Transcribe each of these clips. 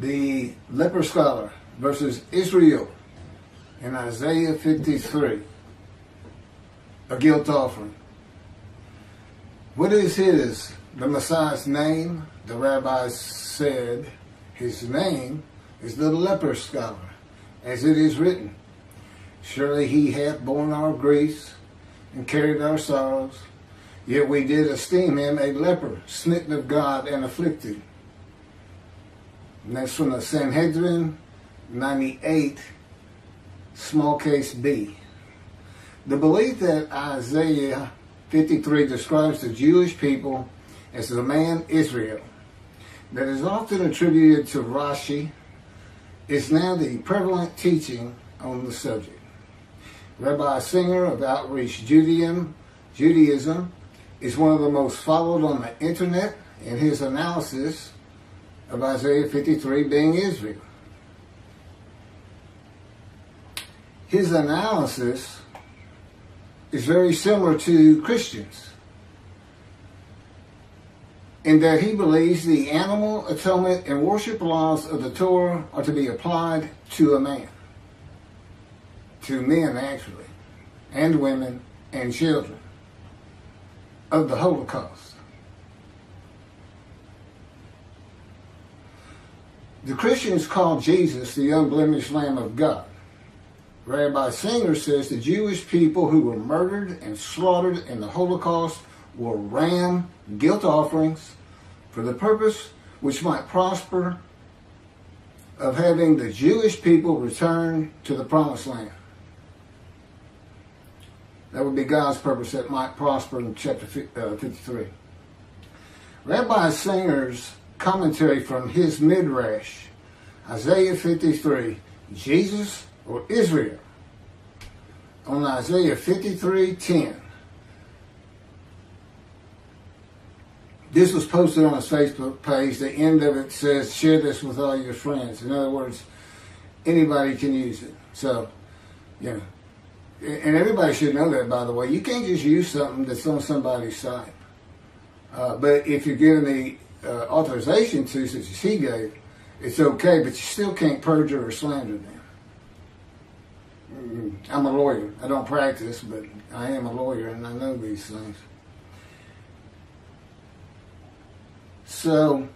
the Leper Scholar versus Israel in Isaiah 53, a guilt offering. What is the Messiah's name? The rabbis said his name is the Leper Scholar, as it is written, surely he hath borne our griefs and carried our sorrows, yet we did esteem him a leper, smitten of God and afflicted. And that's from the Sanhedrin 98, small case B. The belief that Isaiah 53 describes the Jewish people as the man Israel, that is often attributed to Rashi, is now the prevalent teaching on the subject. Rabbi Singer of Outreach Judaism is one of the most followed on the internet in his analysis of Isaiah 53 being Israel. His analysis is very similar to Christians in that he believes the animal atonement and worship laws of the Torah are to be applied to a man. To men, actually, and women and children of the Holocaust. The Christians call Jesus the unblemished Lamb of God. Rabbi Singer says the Jewish people who were murdered and slaughtered in the Holocaust were ram guilt offerings for the purpose which might prosper of having the Jewish people return to the Promised Land. That would be God's purpose that might prosper in chapter 53. Rabbi Singer's commentary from his Midrash, Isaiah 53, Jesus or Israel, on Isaiah 53:10. This was posted on his Facebook page. The end of it says, share this with all your friends. In other words, anybody can use it. So, yeah. And everybody should know that, by the way. You can't just use something that's on somebody's site. But if you're given the authorization to, such as he gave, it's okay, but you still can't perjure or slander them. I'm a lawyer. I don't practice, but I am a lawyer and I know these things. So,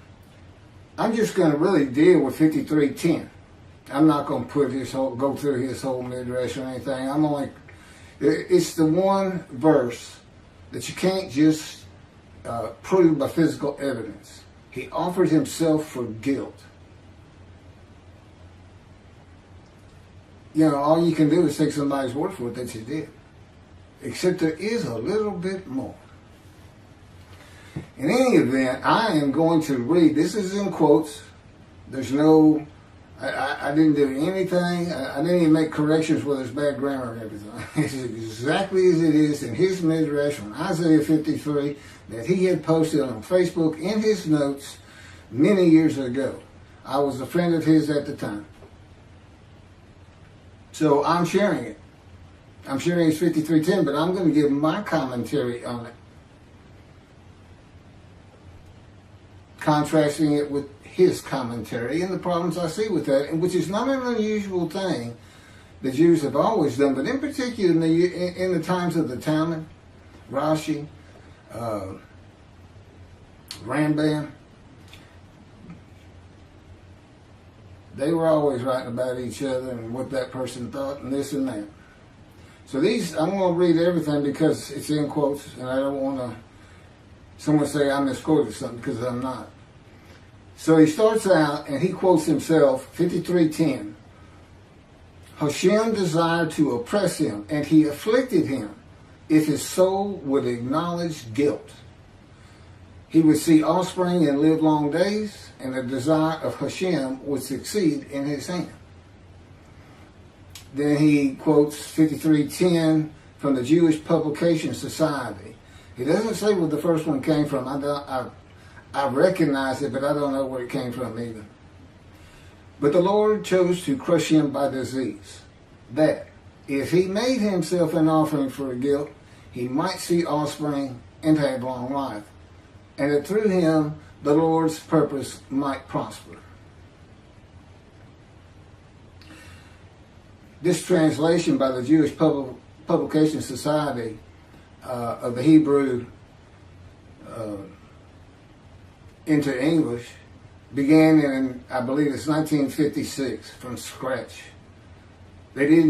I'm just going to really deal with 53:10. I'm not going to go through his whole Midrash or anything. It's the one verse that you can't just prove by physical evidence. He offered himself for guilt. You know, all you can do is take somebody's word for it that you did. Except there is a little bit more. In any event, I am going to read, this is in quotes, there's no, I didn't do anything, I didn't even make corrections where there's bad grammar and everything. It's exactly as it is in his Midrash on Isaiah 53 that he had posted on Facebook in his notes many years ago. I was a friend of his at the time. So I'm sharing it. I'm sharing his 53:10, but I'm going to give my commentary on it, contrasting it with his commentary and the problems I see with that, and which is not an unusual thing the Jews have always done, but in particular in the times of the Talmud, Rashi, Rambam, they were always writing about each other and what that person thought and this and that. So I'm going to read everything because it's in quotes, and I don't want someone say I misquoted something, because I'm not. So he starts out and he quotes himself, 53:10. HaShem desired to oppress him, and he afflicted him, if his soul would acknowledge guilt. He would see offspring and live long days, and the desire of HaShem would succeed in his hand. Then he quotes 53:10 from the Jewish Publication Society. He doesn't say where the first one came from. I recognize it, but I don't know where it came from either. But the Lord chose to crush him by disease, that if he made himself an offering for guilt, he might see offspring and have long life, and that through him the Lord's purpose might prosper. this translation by the Jewish Publication Society of the Hebrew into English began in, I believe it's 1956, from scratch. They did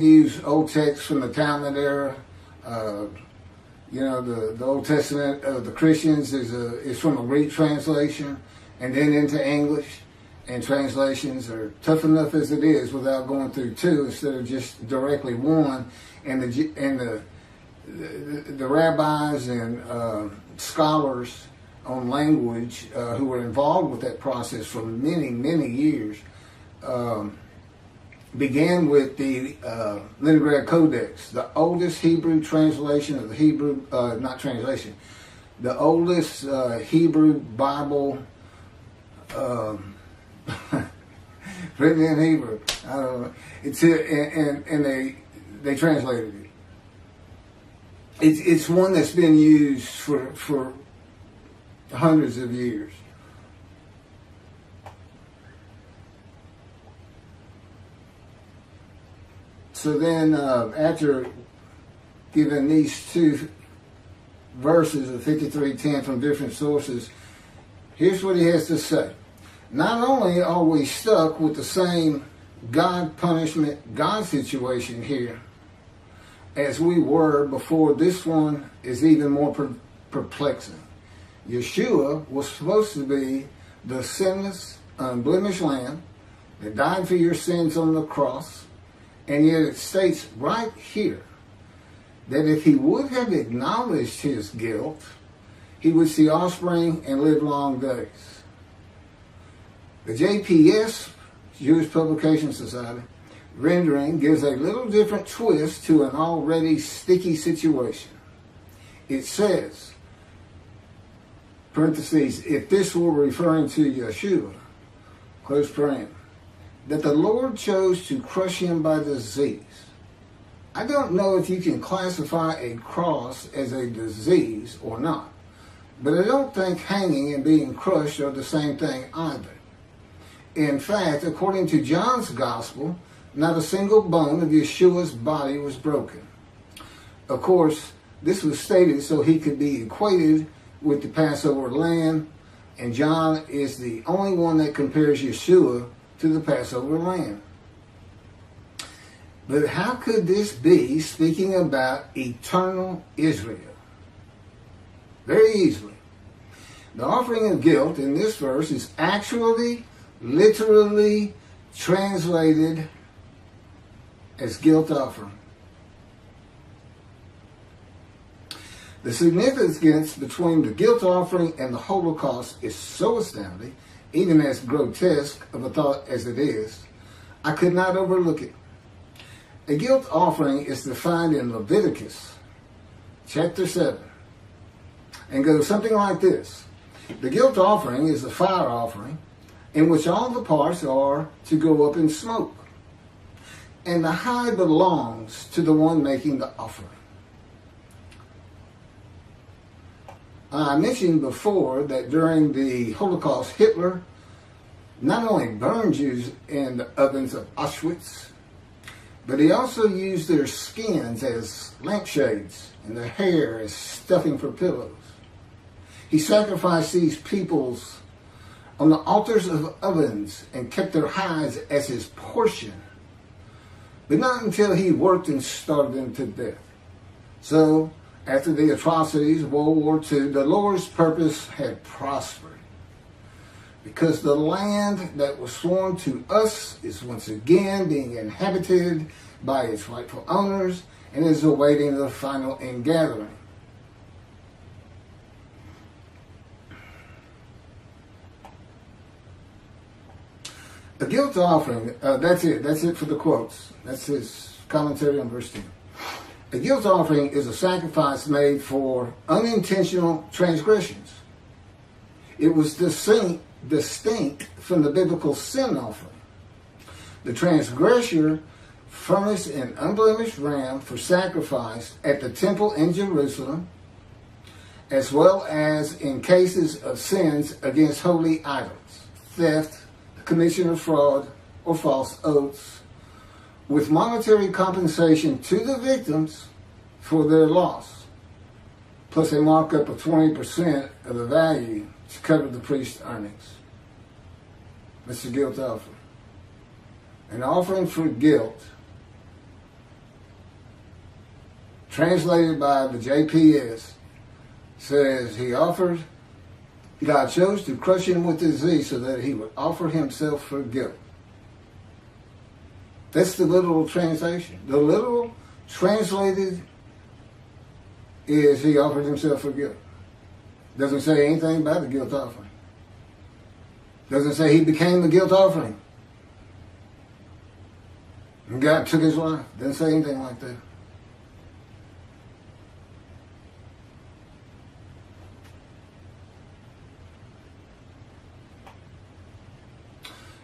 use old texts from the Talmud era. The Old Testament of the Christians is from a Greek translation, and then into English. And translations are tough enough as it is without going through two instead of just directly one. And the rabbis and scholars on language who were involved with that process for many, many years began with the Leningrad Codex, the oldest Hebrew translation of the Hebrew, the oldest Hebrew Bible written in Hebrew. I don't know. It's and they translated it. It's one that's been used for hundreds of years. So then, after giving these two verses of 53:10 from different sources, here's what he has to say. Not only are we stuck with the same God punishment, God situation here as we were before, this one is even more perplexing. Yeshua was supposed to be the sinless, unblemished Lamb that died for your sins on the cross, and yet it states right here that if he would have acknowledged his guilt, he would see offspring and live long days. The JPS, Jewish Publication Society, rendering gives a little different twist to an already sticky situation. It says, parentheses, if this were referring to Yeshua, close paren, that the Lord chose to crush him by disease. I don't know if you can classify a cross as a disease or not, but I don't think hanging and being crushed are the same thing either. In fact, according to John's Gospel, not a single bone of Yeshua's body was broken. Of course, this was stated so he could be equated with the Passover lamb, and John is the only one that compares Yeshua to the Passover lamb. But how could this be speaking about eternal Israel? Very easily. The offering of guilt in this verse is actually, literally translated as guilt offering. The significance between the guilt offering and the Holocaust is so astounding, even as grotesque of a thought as it is, I could not overlook it. A guilt offering is defined in Leviticus chapter 7 and goes something like this. The guilt offering is a fire offering in which all the parts are to go up in smoke, and the hide belongs to the one making the offering. I mentioned before that during the Holocaust, Hitler not only burned Jews in the ovens of Auschwitz, but he also used their skins as lampshades and their hair as stuffing for pillows. He sacrificed these peoples on the altars of ovens and kept their hides as his portion, but not until he worked and starved them to death. So, after the atrocities of World War II, the Lord's purpose had prospered, because the land that was sworn to us is once again being inhabited by its rightful owners and is awaiting the final ingathering. The guilt offering, that's it for the quotes. That's his commentary on verse 10. A guilt offering is a sacrifice made for unintentional transgressions. It was distinct from the biblical sin offering. The transgressor furnished an unblemished ram for sacrifice at the temple in Jerusalem, as well as in cases of sins against holy idols, theft, the commission of fraud or false oaths, with monetary compensation to the victims for their loss. Plus a markup of 20% of the value to cover the priest's earnings. That's the guilt offering. An offering for guilt, translated by the JPS, says God chose to crush him with disease so that he would offer himself for guilt. That's the literal translation. The literal translated is he offered himself for guilt. Doesn't say anything about the guilt offering. Doesn't say he became the guilt offering. And God took his life. Doesn't say anything like that.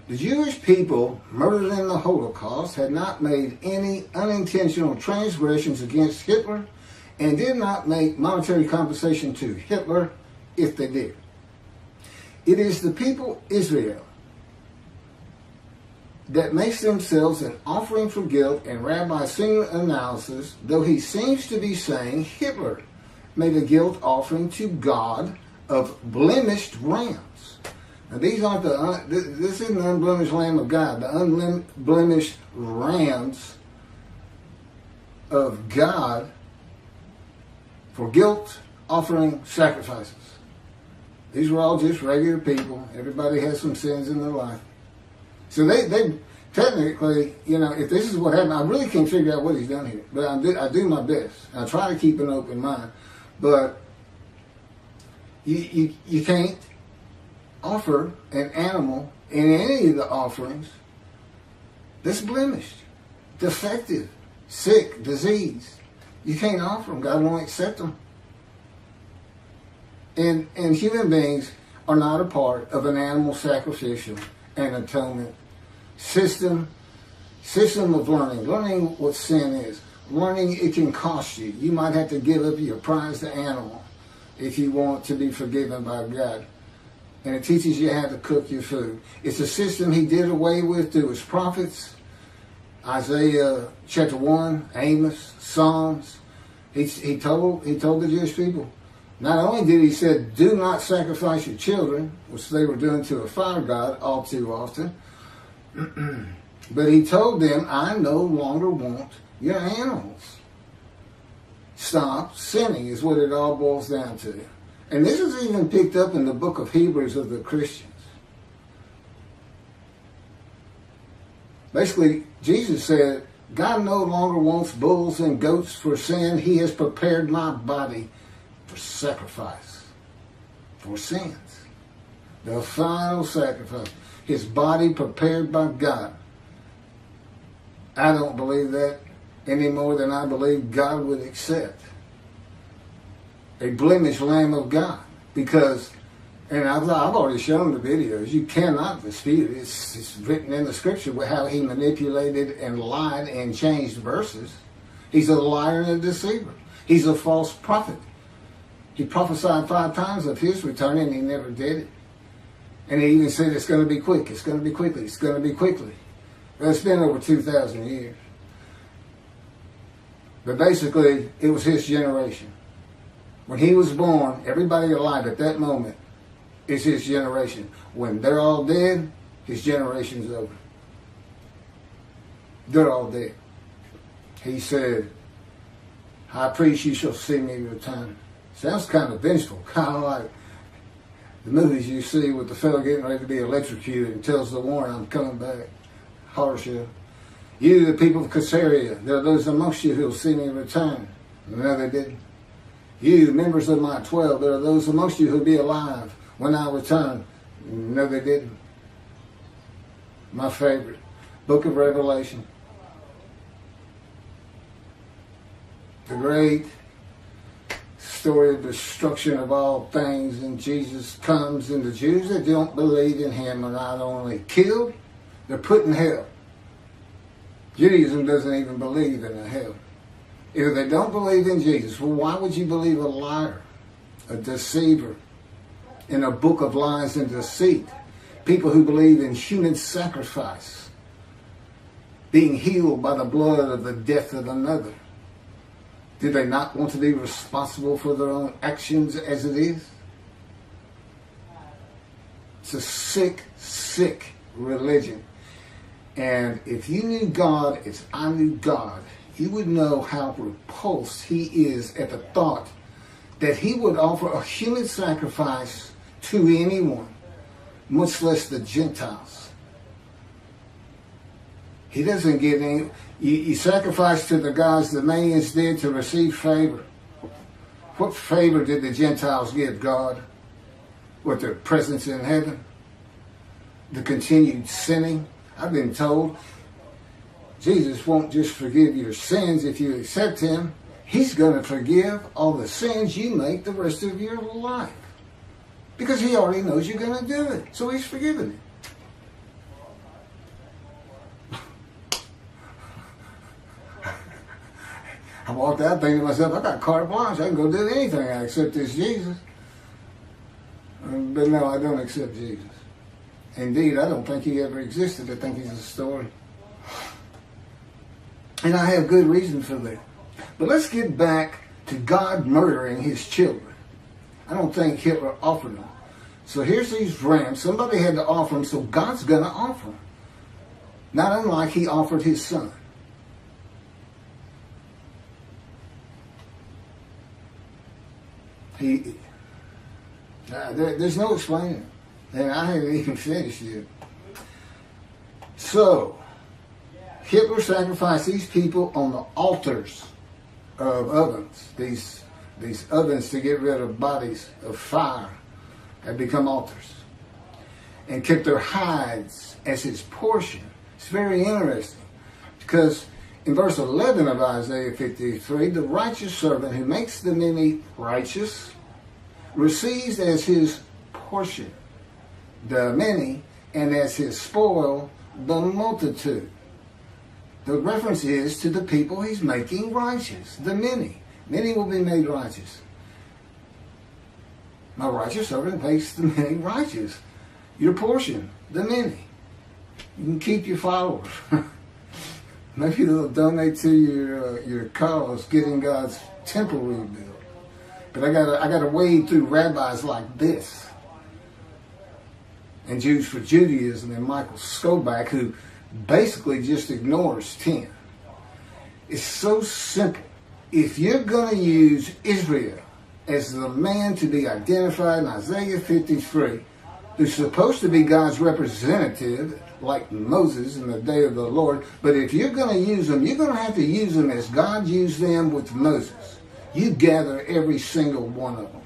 The Jewish people murdered in the Holocaust had not made any unintentional transgressions against Hitler and did not make monetary compensation to Hitler if they did. It is the people Israel that makes themselves an offering for guilt, and Rabbi Singer analysis, though he seems to be saying Hitler made a guilt offering to God of blemished rams. Now these aren't this isn't the unblemished Lamb of God. The unblemished rams of God for guilt offering sacrifices. These were all just regular people. Everybody has some sins in their life. So they technically, if this is what happened, I really can't figure out what he's done here. But I do my best. I try to keep an open mind. But you can't offer an animal in any of the offerings that's blemished, defective, sick, diseased. You can't offer them. God won't accept them. And human beings are not a part of an animal sacrificial and atonement system of learning what sin is. Learning it can cost you. You might have to give up your prized animal if you want to be forgiven by God. And it teaches you how to cook your food. It's a system he did away with through his prophets. Isaiah chapter 1, Amos, Psalms. He told the Jewish people, not only did he say, do not sacrifice your children, which they were doing to a fire god all too often, but he told them, I no longer want your animals. Stop sinning is what it all boils down to. And this is even picked up in the book of Hebrews of the Christians. Basically, Jesus said, God no longer wants bulls and goats for sin. He has prepared my body for sacrifice, for sins. The final sacrifice. His body prepared by God. I don't believe that any more than I believe God would accept a blemished Lamb of God, because, and I've already shown the videos, you cannot dispute it. It's written in the scripture how he manipulated and lied and changed verses. He's a liar and a deceiver. He's a false prophet. He prophesied 5 times of his return and he never did it. And he even said it's going to be quick, it's going to be quickly, it's going to be quickly. Well, it's been over 2,000 years. But basically, it was his generation. When he was born, everybody alive at that moment is his generation. When they're all dead, his generation's over. They're all dead. He said, High priest, you shall see me return. Sounds kind of vengeful, kind of like the movies you see with the fellow getting ready to be electrocuted and tells the warning, I'm coming back. Harsha. You, the people of Caesarea, there are those amongst you who will see me return. No, they didn't. You, members of my 12, there are those amongst you who will be alive when I return. No, they didn't. My favorite, book of Revelation. The great story of destruction of all things, and Jesus comes, and the Jews that don't believe in him are not only killed, they're put in hell. Judaism doesn't even believe in a hell. If they don't believe in Jesus, well, why would you believe a liar, a deceiver, in a book of lies and deceit? People who believe in human sacrifice. being healed by the blood of the death of another? Do they not want to be responsible for their own actions as it is? It's a sick, sick religion. And if you knew God as I knew God, you would know how repulsed he is at the thought that he would offer a human sacrifice to anyone, much less the Gentiles. He doesn't give any. You sacrifice to the gods the Mayans did to receive favor. What favor did the Gentiles give God? With their presence in heaven? The continued sinning? I've been told Jesus won't just forgive your sins if you accept him. He's going to forgive all the sins you make the rest of your life. Because he already knows you're going to do it. So he's forgiven it. I walked out thinking to myself, I got carte blanche. I can go do anything. I accept this Jesus. But no, I don't accept Jesus. Indeed, I don't think he ever existed. I think he's a story. And I have good reason for that. But let's get back to God murdering his children. I don't think Hitler offered them. So here's these rams. Somebody had to offer them, so God's going to offer them. Not unlike he offered his son. There's no explaining. And I haven't even finished yet. So, Hitler sacrificed these people on the altars of ovens. These ovens to get rid of bodies of fire had become altars. And kept their hides as his portion. It's very interesting. Because in verse 11 of Isaiah 53, the righteous servant who makes the many righteous receives as his portion the many, and as his spoil the multitude. The reference is to the people he's making righteous, the many. Many will be made righteous. My righteous servant makes the many righteous. Your portion, the many. You can keep your followers. Maybe they'll donate to your cause, getting God's temple rebuilt. But I gotta wade through rabbis like this, and Jews for Judaism, and Michael Skoback, who basically just ignores 10. It's so simple. If you're going to use Israel as the man to be identified in Isaiah 53, who's supposed to be God's representative, like Moses in the day of the Lord, but if you're going to use them, you're going to have to use them as God used them with Moses. You gather every single one of them.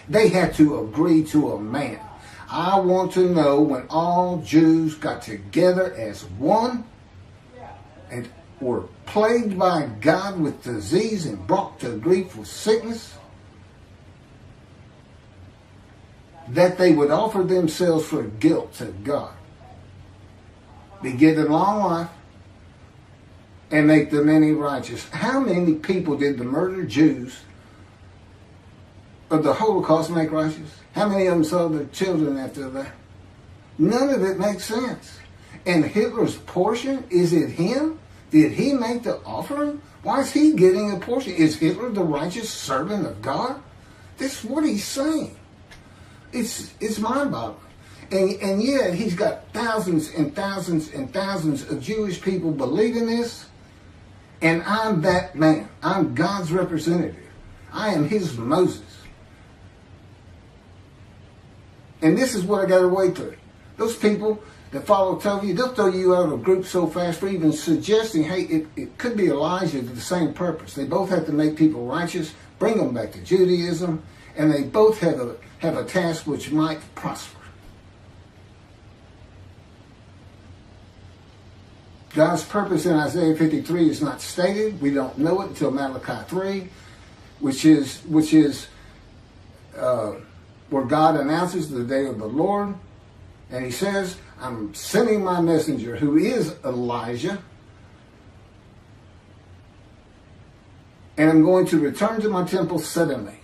They had to agree to a man. I want to know when all Jews got together as one and were plagued by God with disease and brought to grief with sickness, that they would offer themselves for guilt to God, be given long life, and make the many righteous. How many people did the murdered Jews of the Holocaust make righteous? How many of them saw their children after that? None of it makes sense. And Hitler's portion, is it him? Did he make the offering? Why is he getting a portion? Is Hitler the righteous servant of God? That's what he's saying. It's mind-boggling. And yet he's got thousands and thousands and thousands of Jewish people believing this. And I'm that man. I'm God's representative. I am his Moses. And this is what I got to wait through. Those people that follow Tovia, they'll throw you out of a group so fast for even suggesting, hey, it could be Elijah to the same purpose. They both have to make people righteous, bring them back to Judaism, and they both have a task which might prosper. God's purpose in Isaiah 53 is not stated. We don't know it until Malachi 3, which is where God announces the day of the Lord. And he says, I'm sending my messenger, who is Elijah, and I'm going to return to my temple suddenly.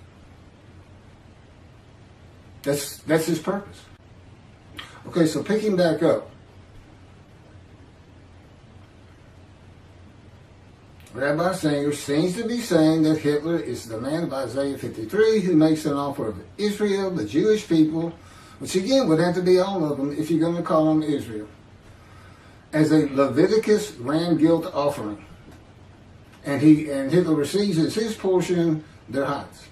That's his purpose. Okay, so picking back up. Rabbi Singer seems to be saying that Hitler is the man of Isaiah 53 who makes an offer of Israel, the Jewish people, which again would have to be all of them if you're going to call them Israel, as a Leviticus ram guilt offering. And Hitler receives as his portion their hides.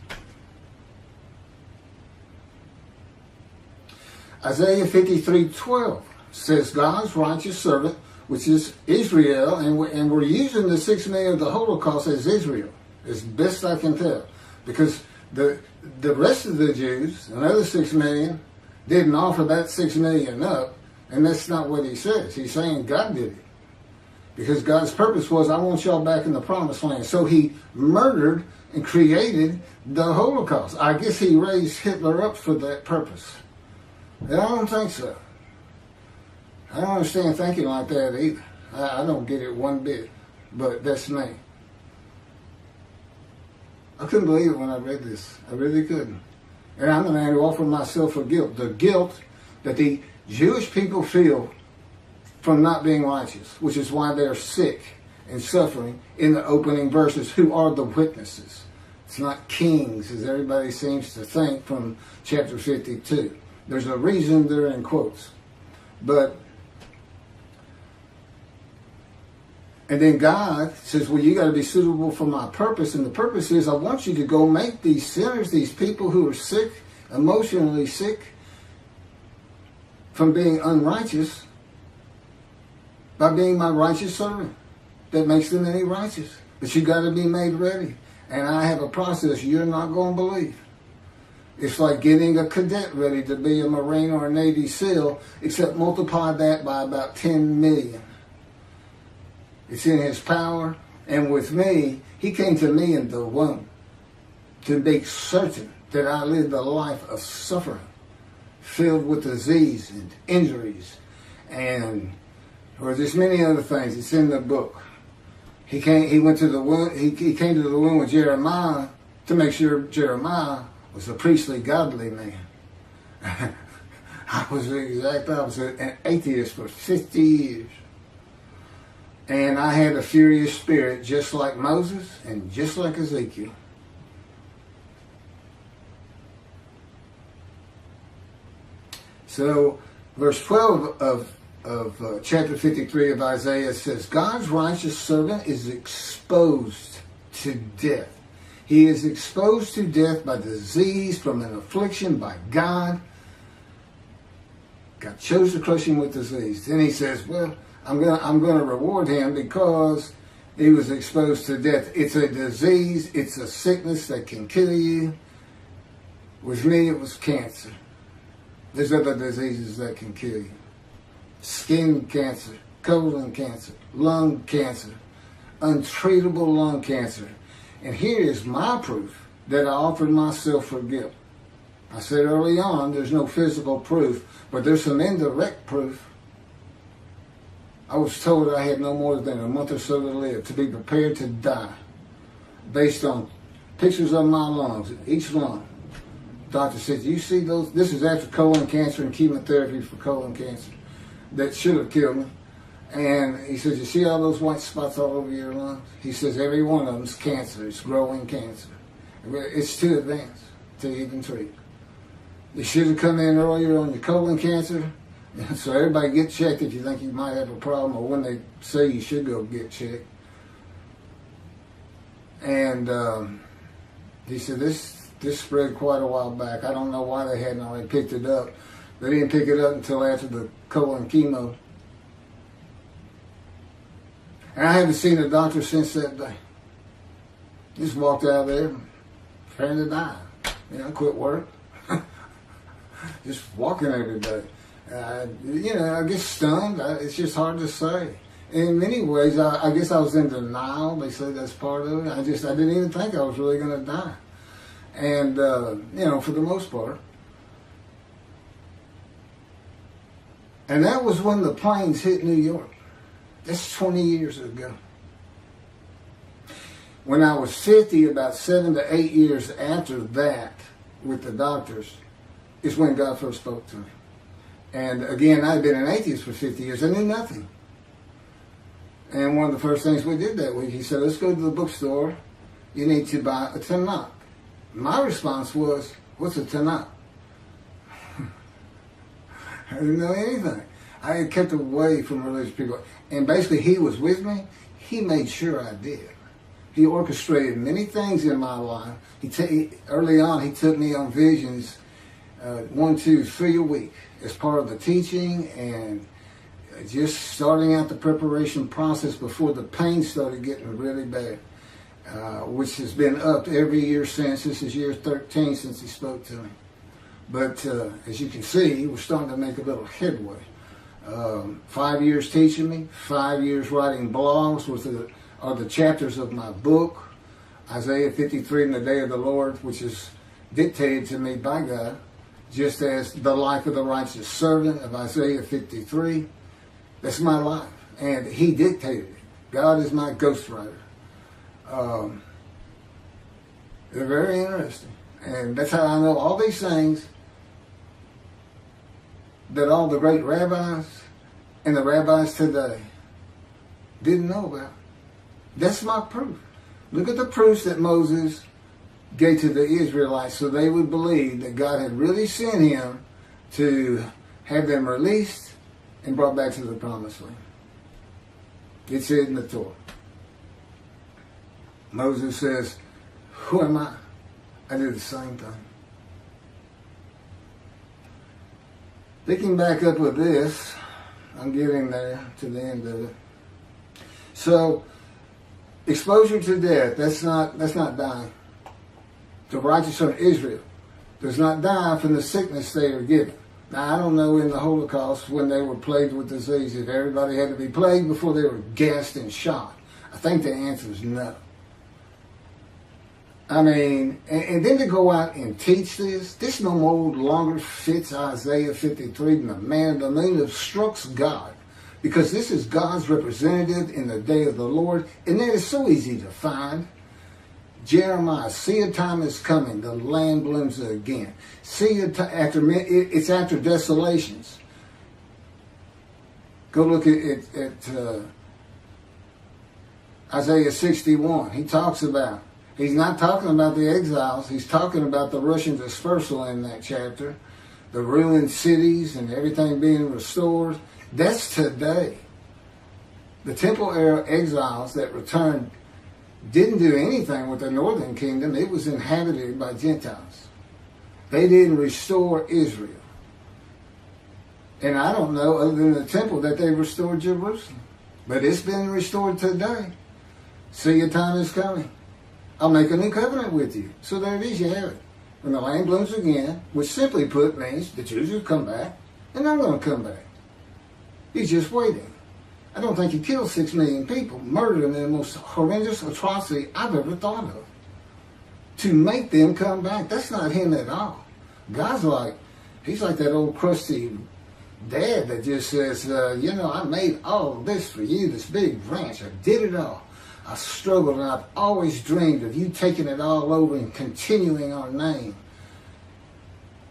Isaiah 53:12 says God's righteous servant, which is Israel, and we're using the 6 million of the Holocaust as Israel, as best I can tell, because the rest of the Jews, another 6 million, didn't offer that 6 million up, and that's not what he says. He's saying God did it, because God's purpose was, I want y'all back in the promised land. So he murdered and created the Holocaust. I guess he raised Hitler up for that purpose. And I don't think so. I don't understand thinking like that either. I don't get it one bit, but that's me. I couldn't believe it when I read this. I really couldn't. And I'm the man who offered myself for guilt. The guilt that the Jewish people feel from not being righteous, which is why they're sick and suffering in the opening verses. Who are the witnesses? It's not kings, as everybody seems to think from chapter 52. There's a reason they're in quotes. And then God says, well, you got to be suitable for my purpose. And the purpose is, I want you to go make these sinners, these people who are sick, emotionally sick, from being unrighteous, by being my righteous servant. That makes them any righteous. But you got to be made ready. And I have a process you're not going to believe. It's like getting a cadet ready to be a Marine or a Navy SEAL, except multiply that by about 10 million. It's in his power. And with me, he came to me in the womb to make certain that I lived a life of suffering, filled with disease and injuries, and or just many other things. It's in the book. He went to the womb. He came to the womb with Jeremiah to make sure Jeremiah was a priestly, godly man. I was the exact opposite, an atheist for 50 years. And I had a furious spirit just like Moses and just like Ezekiel. So verse 12 of chapter 53 of Isaiah says, God's righteous servant is exposed to death. He is exposed to death by disease, from an affliction by God. God chose to crush him with disease. Then he says, well, I'm gonna reward him because he was exposed to death. It's a disease. It's a sickness that can kill you. With me, it was cancer. There's other diseases that can kill you. Skin cancer, colon cancer, lung cancer, untreatable lung cancer. And here is my proof that I offered myself for guilt. I said early on, there's no physical proof, but there's some indirect proof. I was told I had no more than a month or so to live, to be prepared to die, based on pictures of my lungs, each lung. Doctor said, you see those? This is after colon cancer and chemotherapy for colon cancer. That should have killed me. And he says, you see all those white spots all over your lungs? He says, every one of them's cancer. It's growing cancer. It's too advanced to even treat. You should have come in earlier on your colon cancer. So everybody get checked if you think you might have a problem, or when they say you should go get checked. And he said, this spread quite a while back. I don't know why they hadn't already picked it up. They didn't pick it up until after the colon chemo. And I haven't seen a doctor since that day. Just walked out there, preparing to die. Quit work. Just walking every day. I get stunned. It's just hard to say. In many ways, I guess I was in denial. They say that's part of it. I didn't even think I was really going to die. And, for the most part. And that was when the planes hit New York. That's 20 years ago. When I was 50, about 7 to 8 years after that, with the doctors, is when God first spoke to me. And again, I'd been an atheist for 50 years. I knew nothing. And one of the first things we did that week, he said, let's go to the bookstore. You need to buy a Tanakh. My response was, what's a Tanakh? I didn't know anything. I had kept away from religious people. And basically, he was with me. He made sure I did. He orchestrated many things in my life. Early on, he took me on visions, 1, 2, 3 a week as part of the teaching and just starting out the preparation process before the pain started getting really bad, which has been up every year since. This is year 13 since he spoke to me. But as you can see, we're starting to make a little headway. 5 years teaching me, 5 years writing blogs are the chapters of my book, Isaiah 53 and the Day of the Lord, which is dictated to me by God, just as the life of the righteous servant of Isaiah 53. That's my life, and he dictated it. God is my ghostwriter. They're very interesting, and that's how I know all these things that all the great rabbis and the rabbis today didn't know about. That's my proof. Look at the proofs that Moses gave to the Israelites so they would believe that God had really sent him to have them released and brought back to the promised land. It's in the Torah. Moses says, who am I? I did the same thing. Picking back up with this, I'm getting there to the end of it. So, exposure to death, that's not dying. The righteous son of Israel does not die from the sickness they are given. Now, I don't know in the Holocaust when they were plagued with disease if everybody had to be plagued before they were gassed and shot. I think the answer is no. I mean, and then to go out and teach this no longer fits Isaiah 53 than the man of the moon obstructs God. Because this is God's representative in the day of the Lord, and that is so easy to find. Jeremiah, see a time is coming, the land blooms again. It's after desolations. Go look at Isaiah 61. He's not talking about the exiles, he's talking about the Russian dispersal in that chapter, the ruined cities and everything being restored. That's today. The temple era exiles that returned didn't do anything with the northern kingdom. It was inhabited by Gentiles. They didn't restore Israel. And I don't know, other than the temple, that they restored Jerusalem. But it's been restored today. See, your time is coming. I'll make a new covenant with you. So there it is, you have it. When the land blooms again, which simply put means the Jews will come back, and I'm going to come back. He's just waiting. I don't think he killed 6 million people, murdered them in the most horrendous atrocity I've ever thought of. To make them come back, that's not him at all. God's he's like that old crusty dad that just says, I made all of this for you, this big ranch. I did it all. I struggled, and I've always dreamed of you taking it all over and continuing our name.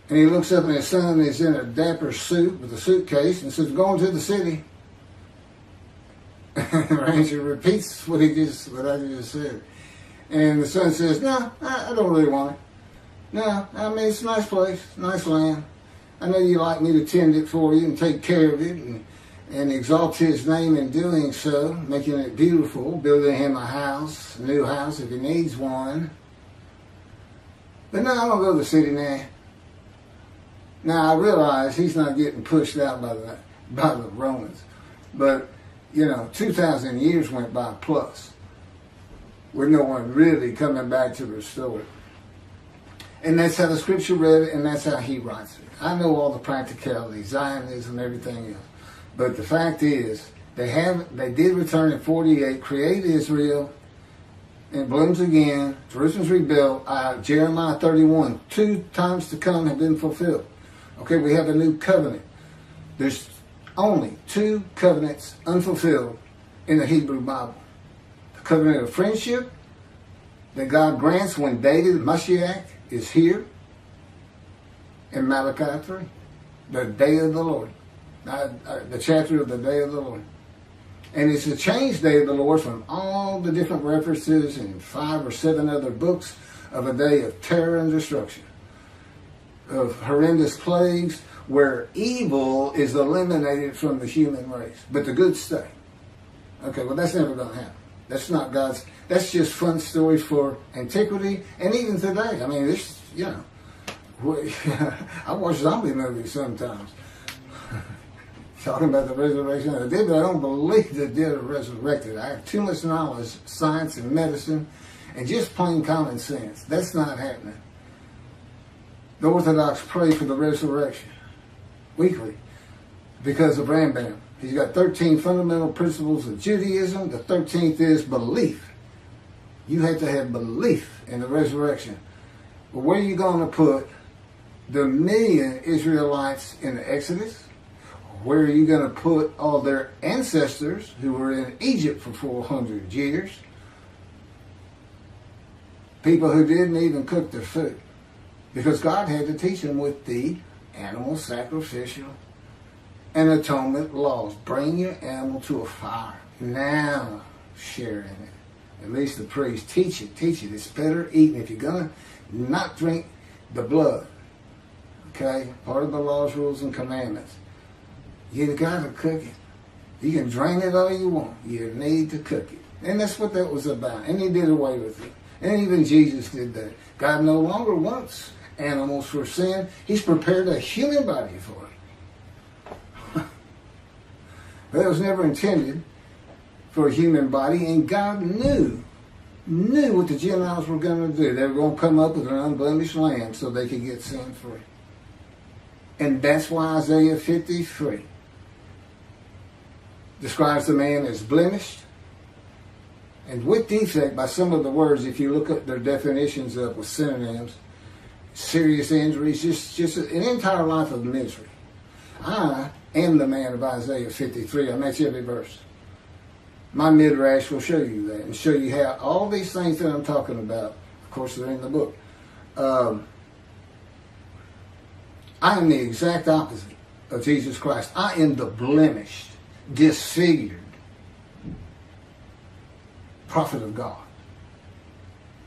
And he looks up and his son is in a dapper suit with a suitcase and says, going to the city. And the rancher repeats what I just said. And the son says, no, I don't really want it. No, I mean, it's a nice place, nice land. I know you like me to tend it for you and take care of it and exalt his name in doing so, making it beautiful, building him a new house if he needs one. But no, I don't go to the city now. Now, I realize he's not getting pushed out by the Romans. But, 2,000 years went by plus with no one really coming back to restore it. And that's how the scripture read it, and that's how he writes it. I know all the practicalities, Zionism, everything else. But the fact is, they did return in 48, create Israel, and it blooms again. Jerusalem's rebuilt. Jeremiah 31, 2 times to come have been fulfilled. Okay, we have a new covenant. There's only 2 covenants unfulfilled in the Hebrew Bible. The covenant of friendship that God grants when David, Moshiach, is here, in Malachi 3, the day of the Lord. The chapter of the day of the Lord. And it's a change day of the Lord from all the different references in 5 or 7 other books of a day of terror and destruction, of horrendous plagues, where evil is eliminated from the human race, but the good stay. Okay, well, that's never going to happen. That's not God's. That's just fun stories for antiquity and even today. I mean, this, you know, I watch zombie movies sometimes. Talking about the resurrection of the dead, but I don't believe the dead are resurrected. I have too much knowledge, science and medicine, and just plain common sense. That's not happening. The Orthodox pray for the resurrection weekly because of Rambam. He's got 13 fundamental principles of Judaism. The 13th is belief. You have to have belief in the resurrection. Well, where are you going to put the million Israelites in the Exodus? Where are you going to put all their ancestors who were in Egypt for 400 years? People who didn't even cook their food. Because God had to teach them with the animal sacrificial and atonement laws. Bring your animal to a fire. Now share in it. At least the priest. Teach it. It's better eating. If you're going to not drink the blood, okay, part of the laws, rules, and commandments, you got to cook it. You can drain it all you want. You need to cook it. And that's what that was about. And he did away with it. And even Jesus did that. God no longer wants animals for sin. He's prepared a human body for it. That was never intended for a human body. And God knew what the Gentiles were going to do. They were going to come up with an unblemished lamb so they could get sin free. And that's why Isaiah 53 describes the man as blemished and with defect by some of the words, if you look at their definitions up with synonyms, serious injuries, just an entire life of misery. I am the man of Isaiah 53. I match every verse. My Midrash will show you that and show you how all these things that I'm talking about, of course, they're in the book. I am the exact opposite of Jesus Christ. I am the blemished, disfigured prophet of God.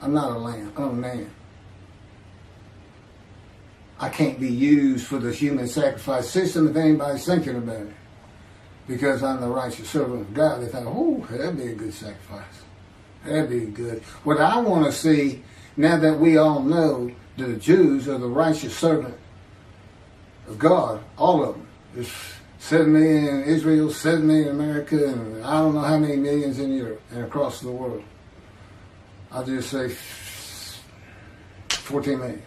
I'm not a lamb. I'm a man. I can't be used for the human sacrifice system if anybody's thinking about it. Because I'm the righteous servant of God. They think, oh, that'd be a good sacrifice. That'd be good. What I want to see, now that we all know that the Jews are the righteous servant of God, all of them. There's 7 million in Israel, 7 million in America, and I don't know how many millions in Europe and across the world. I'll just say 14 million.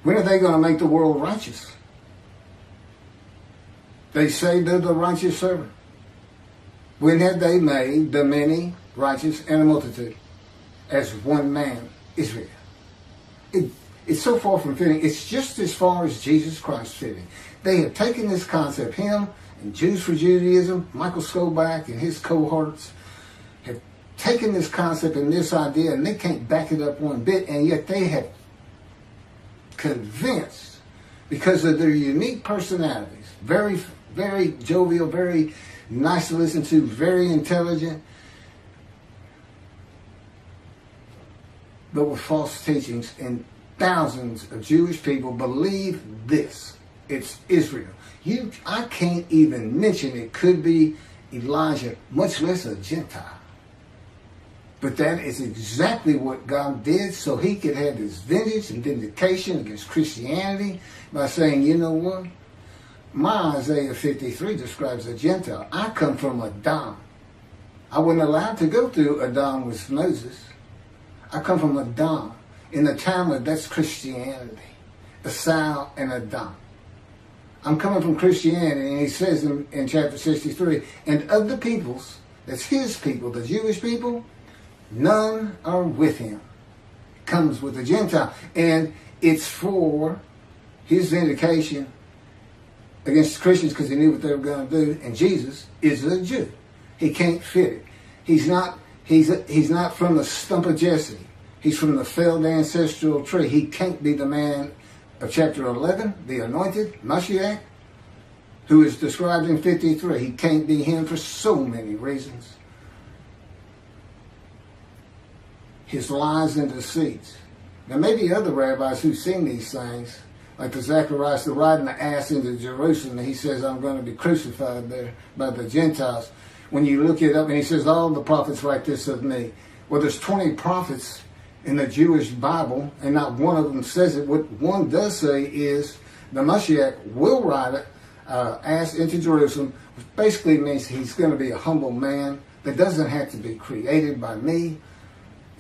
When are they going to make the world righteous? They say they're the righteous servant. When have they made the many righteous and a multitude as one man, Israel? It's so far from fitting. It's just as far as Jesus Christ fitting. They have taken this concept, him and Jews for Judaism, Michael Skoback and his cohorts have taken this concept and this idea, and they can't back it up one bit, and yet they have convinced, because of their unique personalities, very, very jovial, very nice to listen to, very intelligent, but with false teachings, and thousands of Jewish people believe this. It's Israel. I can't even mention it could be Elijah, much less a Gentile. But that is exactly what God did so he could have his vengeance and vindication against Christianity by saying, you know what? My Isaiah 53 describes a Gentile. I come from Adam. I wasn't allowed to go through Adam with Moses. I come from Adam. In the Talmud, that's Christianity. Esau and Adam. I'm coming from Christianity, and he says in chapter 63, and of the peoples, that's his people, the Jewish people, none are with him. It comes with the Gentile. And it's for his vindication against the Christians because he knew what they were going to do. And Jesus is a Jew. He can't fit it. He's not from the stump of Jesse. He's from the failed ancestral tree. He can't be the man of chapter 11, the anointed, Moshiach. who is described in 53. He can't be him for so many reasons. His lies and deceits. There may be other rabbis who've seen these things, like the Zacharias, the riding the ass into Jerusalem, and he says, I'm going to be crucified there by the Gentiles. When you look it up, and he says, all the prophets write this of me. Well, there's 20 prophets in the Jewish Bible, and not one of them says it. What one does say is the Moshiach will ride it, ass into Jerusalem, which basically means he's going to be a humble man that doesn't have to be created by me.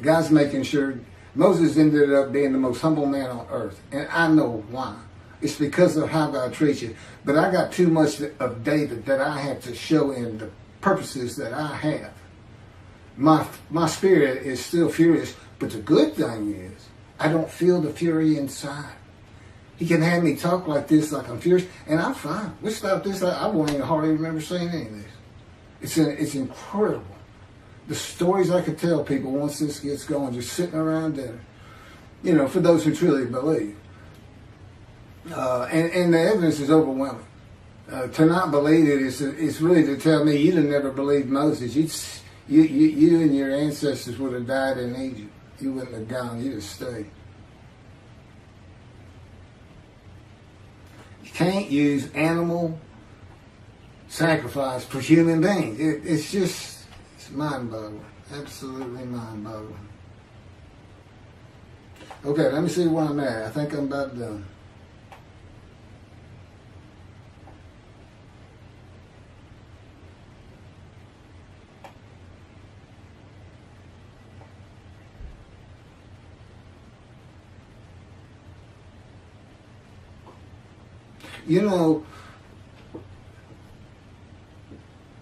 God's making sure. Moses ended up being the most humble man on earth, and I know why. It's because of how God treats you. But I got too much of David that I have to show in the purposes that I have. My spirit is still furious, but the good thing is I don't feel the fury inside. He can have me talk like this, like I'm furious, and I'm fine. We stop this. I won't even hardly remember saying any of this. It's incredible. The stories I could tell people once this gets going, just sitting around dinner, for those who truly believe. And the evidence is overwhelming. To not believe it is really to tell me you'd have never believed Moses. You and your ancestors would have died in Egypt. You wouldn't have gone. You'd have stayed. You can't use animal sacrifice for human beings. It's mind-boggling. Absolutely mind-boggling. Okay, let me see where I'm at. I think I'm about done.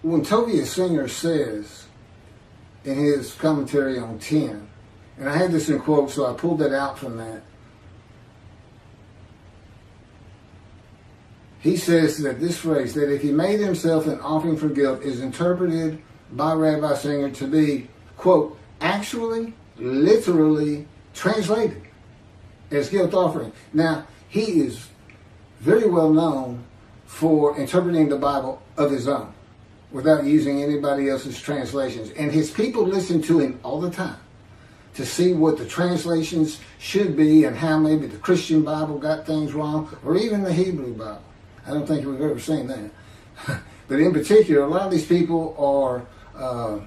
When Rabbi Singer says in his commentary on 10, and I had this in quote, so I pulled it out from that. He says that this phrase, that if he made himself an offering for guilt, is interpreted by Rabbi Singer to be, quote, actually, literally translated as guilt offering. Now, he is very well known for interpreting the Bible of his own without using anybody else's translations. And his people listen to him all the time to see what the translations should be and how maybe the Christian Bible got things wrong, or even the Hebrew Bible. I don't think we've ever seen that. But in particular, a lot of these people are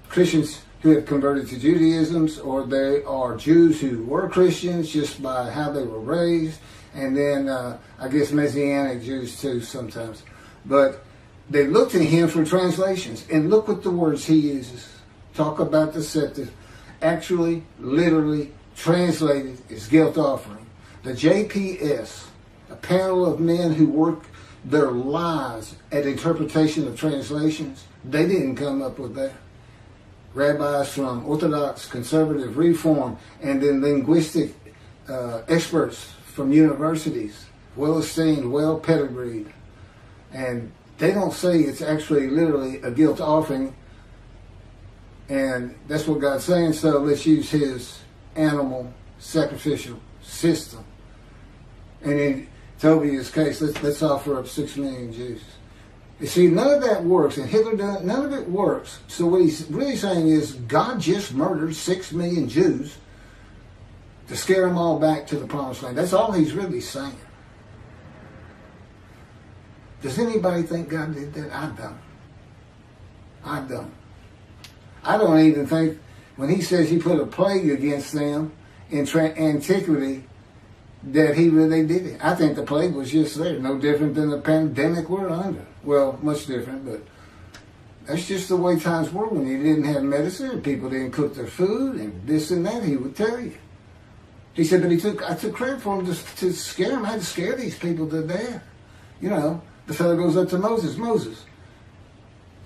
Christians who have converted to Judaism, or they are Jews who were Christians just by how they were raised, and then I guess Messianic Jews too sometimes. But they look to him for translations, and look what the words he uses. Talk about deceptive. Actually, literally translated as guilt offering. The JPS, a panel of men who work their lives at interpretation of translations, they didn't come up with that. Rabbis from Orthodox, Conservative, Reform, and then linguistic experts from universities, well-esteemed, well-pedigreed. And they don't say it's actually literally a guilt offering, and that's what God's saying, so let's use his animal sacrificial system. And in Tobiah's case, let's offer up 6 million Jews. You see, none of that works, and Hitler done none of it works. So what he's really saying is God just murdered 6 million Jews to scare them all back to the promised land. That's all he's really saying. Does anybody think God did that? I don't. I don't even think when he says he put a plague against them in antiquity that he really did it. I think the plague was just there, no different than the pandemic we're under. Well, much different, but that's just the way times were when you didn't have medicine and people didn't cook their food and this and that. He would tell you. He said, but I took credit for him to scare him. I had to scare these people to death. The fellow goes up to Moses. Moses,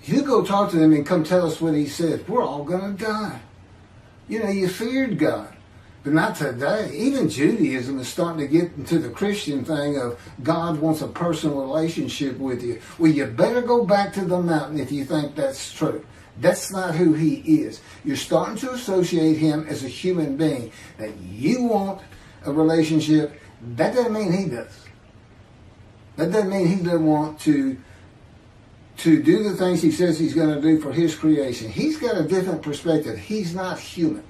you go talk to them and come tell us what he said. We're all going to die. You feared God. But not today. Even Judaism is starting to get into the Christian thing of God wants a personal relationship with you. Well, you better go back to the mountain if you think that's true. That's not who he is. You're starting to associate him as a human being. That you want a relationship. That doesn't mean he does. That doesn't mean he doesn't want to do the things he says he's going to do for his creation. He's got a different perspective. He's not human.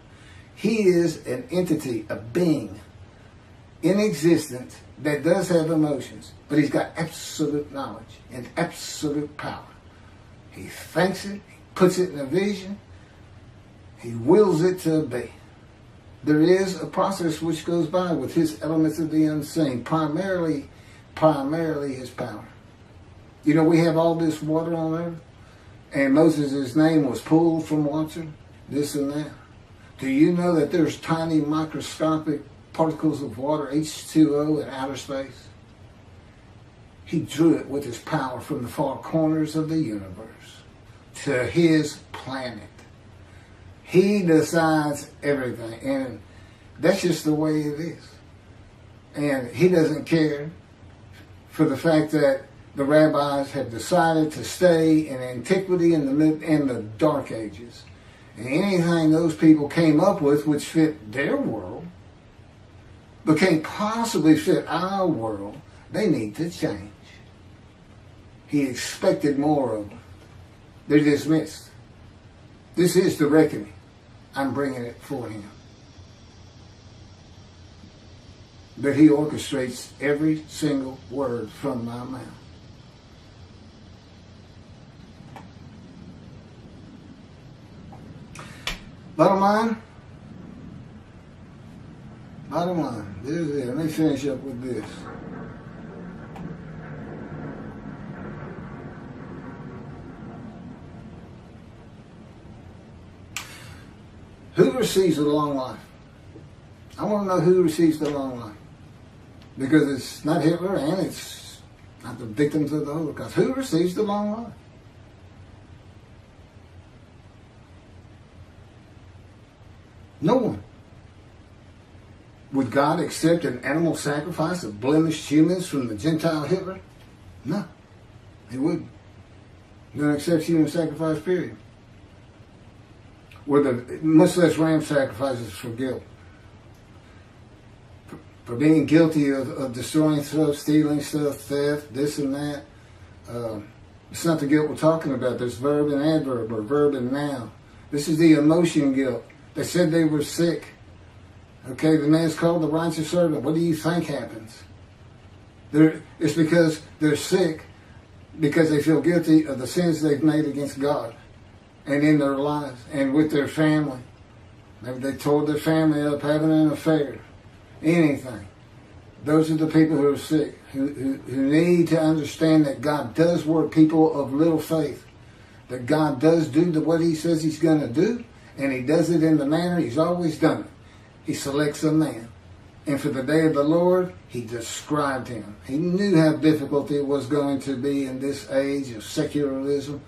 He is an entity, a being in existence that does have emotions, but he's got absolute knowledge and absolute power. He thinks it, he puts it in a vision, he wills it to be. There is a process which goes by with his elements of the unseen, primarily his power. You know, we have all this water on earth, and Moses' name was pulled from water, this and that. Do you know that there's tiny microscopic particles of water, H2O, in outer space? He drew it with his power from the far corners of the universe to his planet. He decides everything, and that's just the way it is. And he doesn't care for the fact that the rabbis have decided to stay in antiquity in the dark ages. And anything those people came up with which fit their world, but can't possibly fit our world, they need to change. He expected more of them. They're dismissed. This is the reckoning. I'm bringing it for him. But he orchestrates every single word from my mouth. Bottom line, this is it. Let me finish up with this. Who receives the long life? I want to know who receives the long life. Because it's not Hitler and it's not the victims of the Holocaust. Who receives the long life? No one. Would God accept an animal sacrifice of blemished humans from the Gentile Hitler? No, he wouldn't. He doesn't accept human sacrifice, period. Much less ram sacrifices for guilt. For being guilty of destroying stuff, stealing stuff, theft, this and that. It's not the guilt we're talking about. There's verb and adverb, or verb and noun. This is the emotion guilt. They said they were sick. Okay, the man's called the righteous servant. What do you think happens? It's because they're sick, because they feel guilty of the sins they've made against God and in their lives and with their family. Maybe they tore their family up having an affair. Anything. Those are the people who are sick, who need to understand that God does work people of little faith, that God does do what he says he's going to do, and he does it in the manner he's always done it. He selects a man. And for the day of the Lord, he described him. He knew how difficult it was going to be in this age of secularism,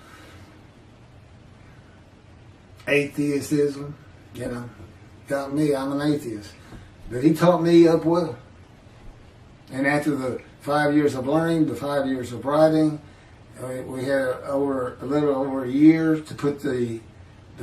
atheism. You know, got me, I'm an atheist. But he taught me up well. And after the 5 years of learning, the 5 years of writing, we had a little over a year to put the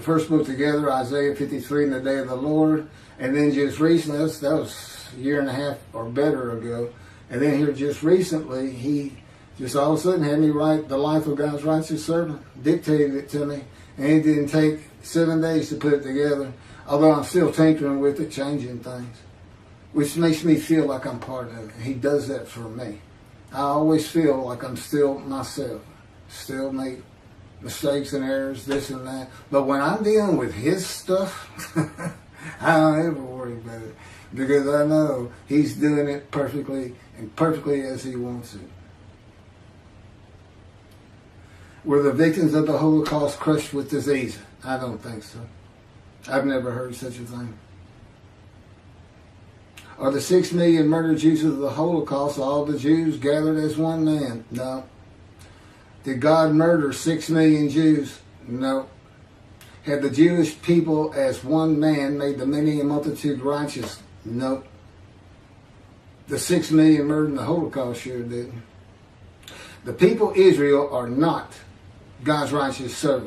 first book together, Isaiah 53 and the Day of the Lord. And then just recently, that was a year and a half or better ago. And then here just recently, he just all of a sudden had me write The Life of God's Righteous Servant, dictated it to me. And it didn't take 7 days to put it together, although I'm still tinkering with it, changing things, which makes me feel like I'm part of it. He does that for me. I always feel like I'm still myself, still make mistakes and errors, this and that. But when I'm dealing with his stuff, I don't ever worry about it, because I know he's doing it perfectly and perfectly as he wants it. Were the victims of the Holocaust crushed with disease? I don't think so. I've never heard such a thing. Are the 6 million murdered Jews of the Holocaust all the Jews gathered as one man? No. Did God murder 6 million Jews? No. Had the Jewish people as one man made the many multitude righteous? No. The 6 million murdered in the Holocaust sure didn't. The people Israel are not God's righteous servant.